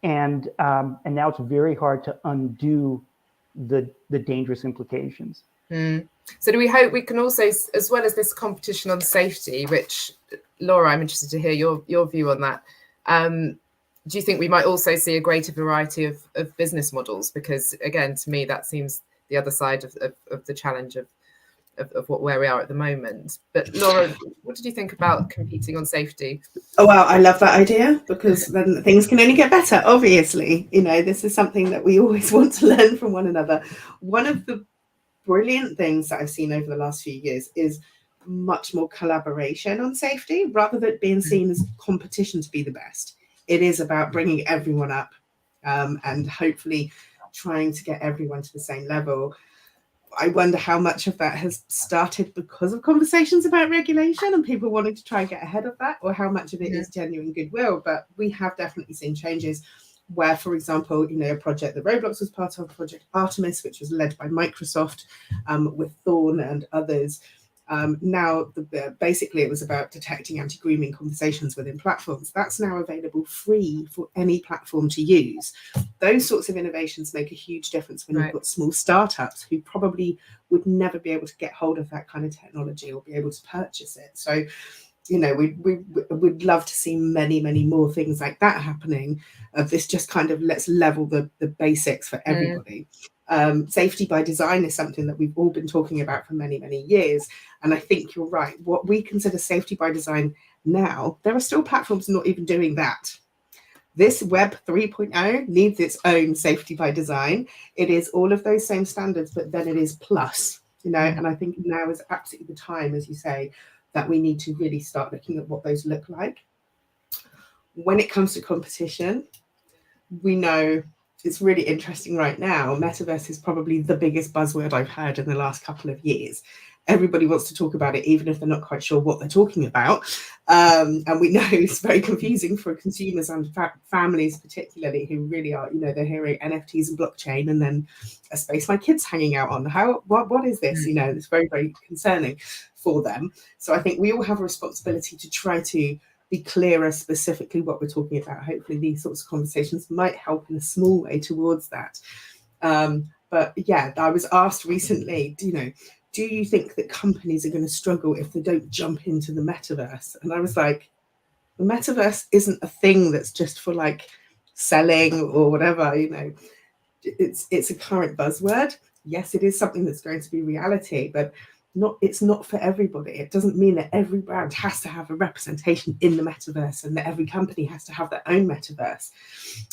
and now it's very hard to undo the dangerous implications. So do we hope we can also, as well as this competition on safety, which Laura, I'm interested to hear your view on that. Do you think we might also see a greater variety of business models? Because again, to me, that seems the other side of the challenge of where we are at the moment. But Laura, what did you think about competing on safety? Oh, wow, I love that idea, because then things can only get better, obviously. This is something that we always want to learn from one another. One of the brilliant things that I've seen over the last few years is much more collaboration on safety, rather than being seen as competition to be the best. It is about bringing everyone up and hopefully trying to get everyone to the same level. I wonder how much of that has started because of conversations about regulation and people wanting to try and get ahead of that, or how much of it is genuine goodwill. But we have definitely seen changes where, for example, a project that Roblox was part of, Project Artemis, which was led by Microsoft with Thorn and others. Now, basically, it was about detecting anti-grooming conversations within platforms. That's now available free for any platform to use. Those sorts of innovations make a huge difference when you've got small startups who probably would never be able to get hold of that kind of technology or be able to purchase it. So, we'd love to see many, many more things like that happening. This just kind of let's level the basics for everybody. Safety by design is something that we've all been talking about for many, many years. And I think you're right. What we consider safety by design now, there are still platforms not even doing that. This Web 3.0 needs its own safety by design. It is all of those same standards, but then it is plus, and I think now is absolutely the time, as you say, that we need to really start looking at what those look like. When it comes to competition, we know it's really interesting right now. Metaverse is probably the biggest buzzword I've heard in the last couple of years. Everybody wants to talk about it, even if they're not quite sure what they're talking about. And we know it's very confusing for consumers and families, particularly, who really are, they're hearing NFTs and blockchain, and then a space my kids hanging out on. What is this? It's very, very concerning for them. So I think we all have a responsibility to try to be clearer specifically what we're talking about. Hopefully these sorts of conversations might help in a small way towards that. But yeah, I was asked recently, do you think that companies are going to struggle if they don't jump into the metaverse? And I was like, the metaverse isn't a thing that's just for like selling or whatever, it's a current buzzword. Yes, it is something that's going to be reality, but it's not for everybody. It doesn't mean that every brand has to have a representation in the metaverse and that every company has to have their own metaverse.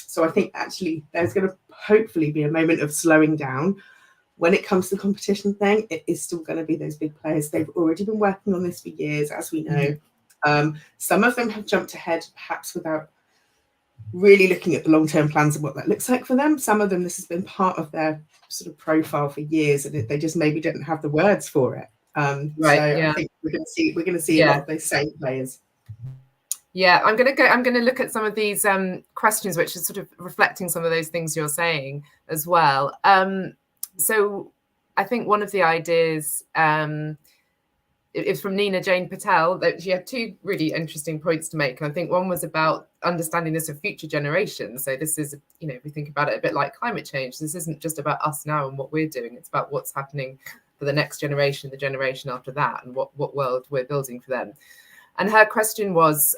So I think actually there's going to hopefully be a moment of slowing down. When it comes to the competition thing, it is still going to be those big players. They've already been working on this for years, as we know. Some of them have jumped ahead, perhaps without really looking at the long-term plans and what that looks like for them. Some of them, this has been part of their sort of profile for years, and they just maybe didn't have the words for it. I think we're going to see a lot of those same players. Yeah, I'm going to look at some of these questions, which are sort of reflecting some of those things you're saying as well. So I think one of the ideas is from Nina Jane Patel, that she had two really interesting points to make. And I think one was about understanding this of future generations. So this is, if we think about it a bit like climate change, this isn't just about us now and what we're doing. It's about what's happening for the next generation, the generation after that, and what world we're building for them. And her question was,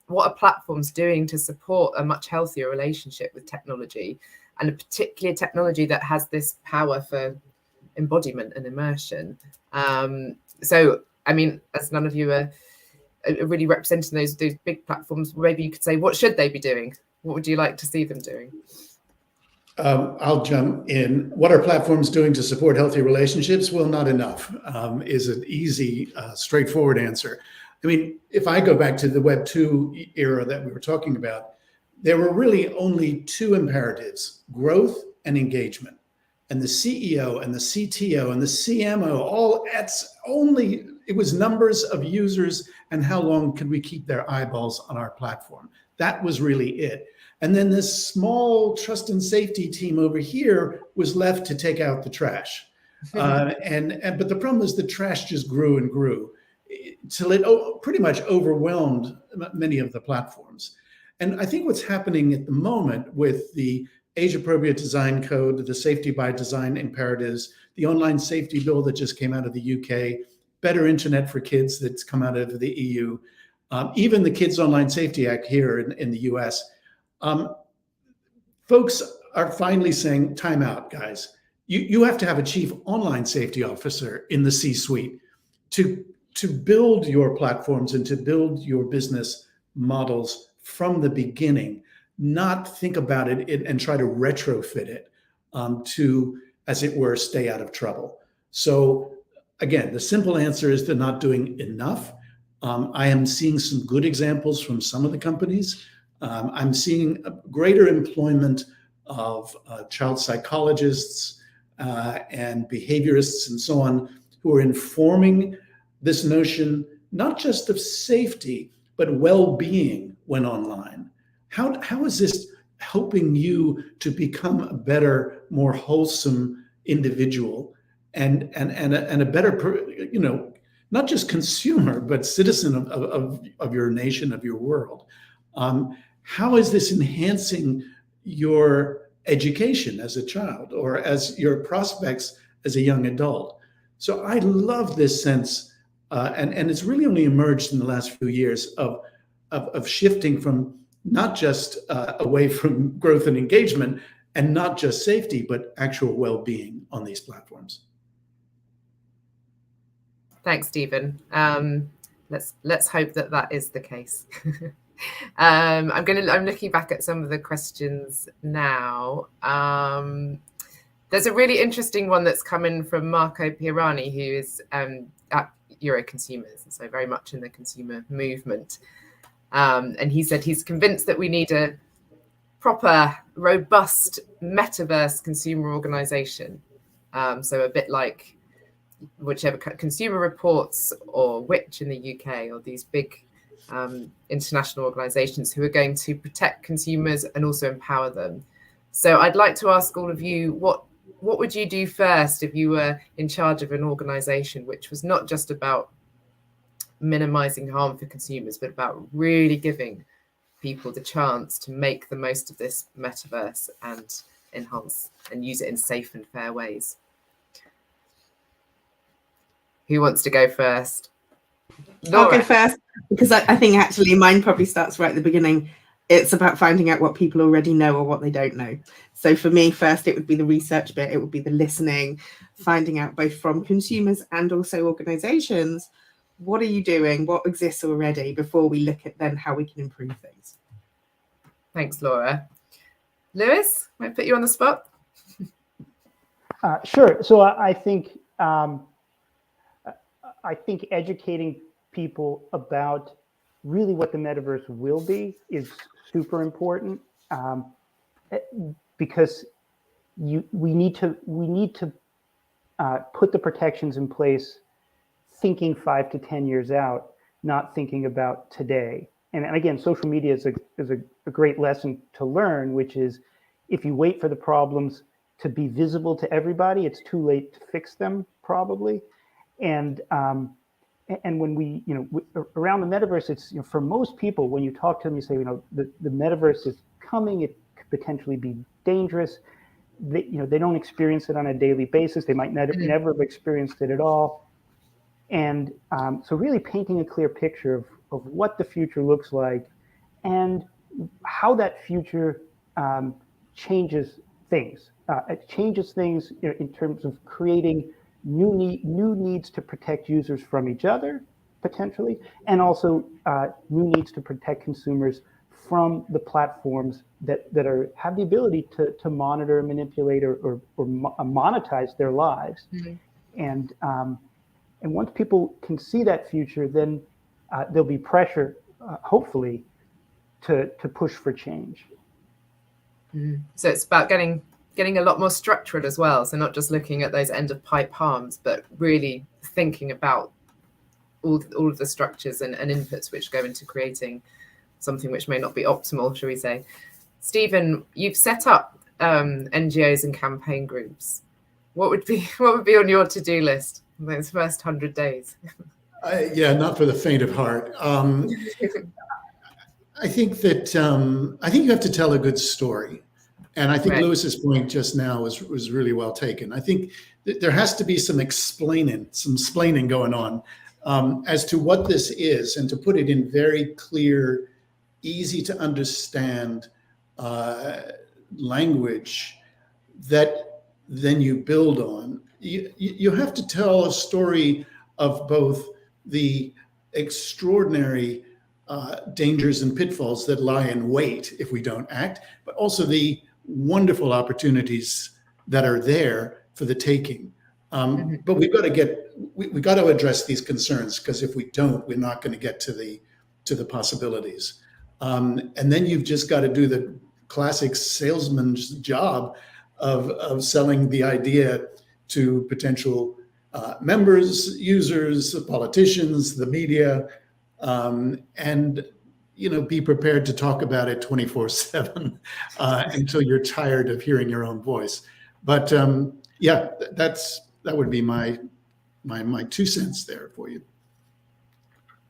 what are platforms doing to support a much healthier relationship with technology, and a particular technology that has this power for embodiment and immersion? So, I mean, as none of you are are really representing those big platforms, maybe you could say, what should they be doing? What would you like to see them doing? I'll jump in. What are platforms doing to support healthy relationships? Well, not enough is an easy, straightforward answer. I mean, if I go back to the Web 2 era that we were talking about, there were really only two imperatives: growth and engagement. And the CEO and the CTO and the CMO, it was numbers of users and how long could we keep their eyeballs on our platform. That was really it. And then this small trust and safety team over here was left to take out the trash. But the problem is the trash just grew and grew till it pretty much overwhelmed many of the platforms. And I think what's happening at the moment with the age-appropriate design code, the safety by design imperatives, the online safety bill that just came out of the UK, better internet for kids that's come out of the EU, even the Kids Online Safety Act here in the US, folks are finally saying, time out, guys. You have to have a chief online safety officer in the C-suite to build your platforms and to build your business models from the beginning, not think about it and try to retrofit it to, as it were, stay out of trouble. So again, the simple answer is they're not doing enough. I am seeing some good examples from some of the companies. I'm seeing a greater employment of child psychologists and behaviorists and so on, who are informing this notion, not just of safety, but well-being when online. How is this helping you to become a better, more wholesome individual and a better, not just consumer, but citizen of your nation, of your world? How is this enhancing your education as a child or as your prospects as a young adult? So I love this sense, and it's really only emerged in the last few years of shifting from not just away from growth and engagement and not just safety, but actual well-being on these platforms. Thanks, Stephen. Let's hope that is the case. I'm looking back at some of the questions now. There's a really interesting one that's come in from Marco Pirani, who is at Euroconsumers, and so very much in the consumer movement. And he said he's convinced that we need a proper, robust metaverse consumer organization. So a bit like whichever Consumer Reports or Which in the UK, or these big international organizations who are going to protect consumers and also empower them. So I'd like to ask all of you, what would you do first if you were in charge of an organization which was not just about minimizing harm for consumers, but about really giving people the chance to make the most of this metaverse and enhance and use it in safe and fair ways? Who wants to go first? Laura. I'll go first, because I think actually mine probably starts right at the beginning. It's about finding out what people already know or what they don't know. So for me, first, it would be the research bit. It would be the listening, finding out both from consumers and also organizations, what are you doing? What exists already, before we look at then how we can improve things. Thanks, Laura. Lewis, might put you on the spot. Sure. So I think educating people about really what the metaverse will be is super important, because we need to put the protections in place, thinking 5 to 10 years out, not thinking about today. And again, social media is a great lesson to learn, which is if you wait for the problems to be visible to everybody, it's too late to fix them, probably. And when we, around the metaverse, it's, for most people, when you talk to them, you say, the metaverse is coming, it could potentially be dangerous. They don't experience it on a daily basis. They might never have experienced it at all. And so really painting a clear picture of what the future looks like and how that future changes things. It changes things in terms of creating new needs to protect users from each other, potentially, and also new needs to protect consumers from the platforms that have the ability to monitor, manipulate, or monetize their lives. And once people can see that future, then there'll be pressure, hopefully, to push for change. So it's about getting a lot more structured as well. So not just looking at those end of pipe harms, but really thinking about all of the structures and inputs which go into creating something which may not be optimal, shall we say. Stephen, you've set up NGOs and campaign groups. What would be on your to-do list in those first 100 days? Yeah, not for the faint of heart. I think you have to tell a good story. And I think Right. Lewis's point just now was really well taken. I think that there has to be some splaining going on as to what this is, and to put it in very clear, easy to understand language that then you build on. You have to tell a story of both the extraordinary dangers and pitfalls that lie in wait if we don't act, but also the wonderful opportunities that are there for the taking. But we've got to address these concerns, because if we don't, we're not going to get to the possibilities. And then you've just got to do the classic salesman's job of selling the idea to potential members, users, politicians, the media, and be prepared to talk about it 24/7 until you're tired of hearing your own voice. But yeah, that would be my 2 cents there for you.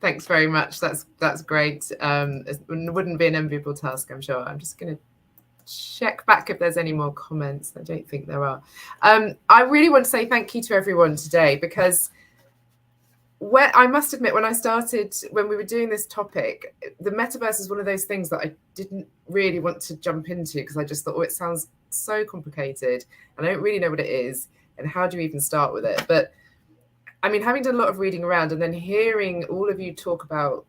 Thanks very much. That's great. It wouldn't be an enviable task, I'm sure. I'm just going to check back if there's any more comments. I don't think there are. I really want to say thank you to everyone today, because I must admit, when we were doing this topic, the metaverse is one of those things that I didn't really want to jump into, because I just thought, oh, it sounds so complicated and I don't really know what it is and how do you even start with it. But I mean, having done a lot of reading around and then hearing all of you talk about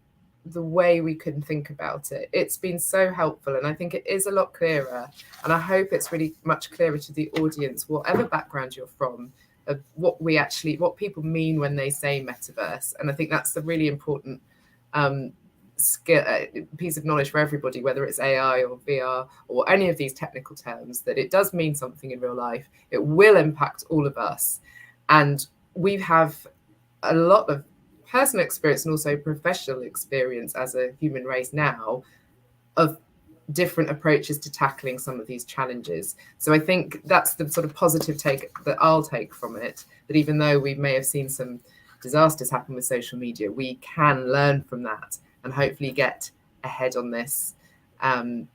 the way we can think about it, it's been so helpful, and I think it is a lot clearer, and I hope it's really much clearer to the audience, whatever background you're from, of what people mean when they say metaverse. And I think that's the really important piece of knowledge for everybody, whether it's AI or VR or any of these technical terms, that it does mean something in real life. It will impact all of us, and we have a lot of personal experience and also professional experience as a human race now of different approaches to tackling some of these challenges. So I think that's the sort of positive take that I'll take from it, that even though we may have seen some disasters happen with social media, we can learn from that and hopefully get ahead on this, and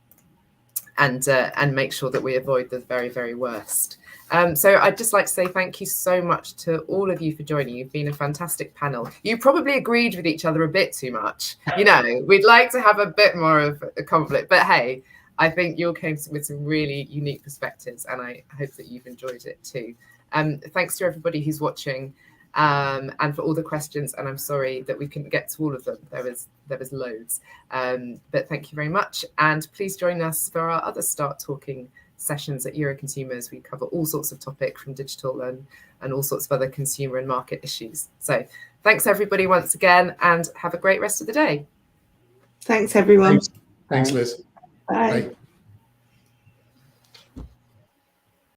make sure that we avoid the very, very worst. So I'd just like to say thank you so much to all of you for joining. You've been a fantastic panel. You probably agreed with each other a bit too much. We'd like to have a bit more of a conflict, but hey, I think you all came with some really unique perspectives, and I hope that you've enjoyed it too. Thanks to everybody who's watching, and for all the questions, and I'm sorry that we couldn't get to all of them. There was loads, but thank you very much, and please join us for our other Start Talking sessions at Euroconsumers. We cover all sorts of topics from digital and all sorts of other consumer and market issues. So thanks everybody once again, and have a great rest of the day. Thanks everyone. Thanks Liz. Bye. Bye.